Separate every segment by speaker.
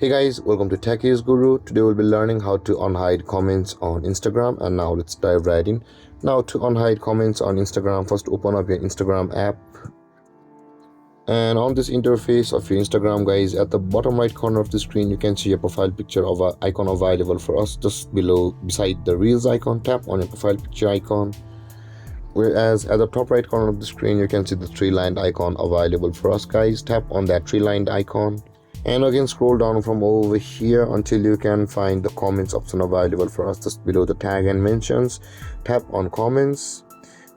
Speaker 1: Hey guys, welcome to Tech is Guru. Today we'll be learning how to unhide comments on Instagram, and now let's dive right in. Now to unhide comments on Instagram, first open up your Instagram app, and on this interface of your Instagram, guys, at the bottom right corner of the screen you can see a profile picture of an icon available for us. Just below beside the Reels icon, tap on your profile picture icon, whereas at the top right corner of the screen you can see the three-lined icon available for us, guys. Tap on that three-lined icon and again scroll down from over here until you can find the comments option available for us just below the tag and mentions. Tap on comments,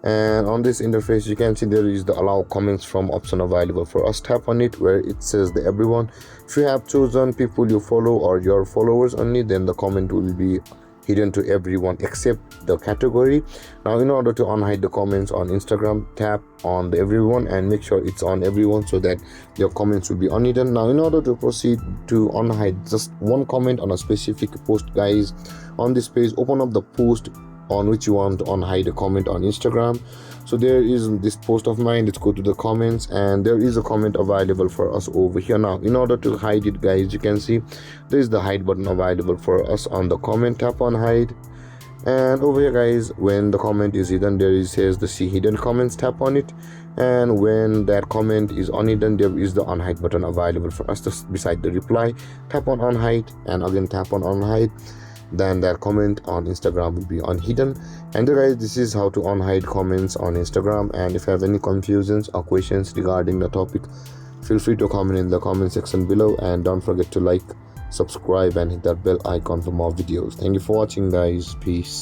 Speaker 1: and on this interface you can see there is the allow comments from option available for us. Tap on it where it says the everyone. If you have chosen people you follow or your followers only, then the comment will be hidden to everyone except the category. Now in order to unhide the comments on Instagram, tap on the everyone and make sure it's on everyone so that your comments will be unhidden. Now in order to proceed to unhide just one comment on a specific post, guys, on this page open up the post on which you want to unhide a comment on Instagram. So there is this post of mine. Let's go to the comments, and there is a comment available for us over here. Now in order to hide it, guys, you can see there is the hide button available for us on the comment. Tap on hide, and over here, guys, when the comment is hidden, there is says the see hidden comments. Tap on it, and when that comment is unhidden, there is the unhide button available for us just beside the reply. Tap on unhide and again tap on unhide, then that comment on Instagram will be unhidden. And guys, this is how to unhide comments on Instagram. And if you have any confusions or questions regarding the topic, feel free to comment in the comment section below, and don't forget to like, subscribe and hit that bell icon for more videos. Thank you for watching, guys. Peace.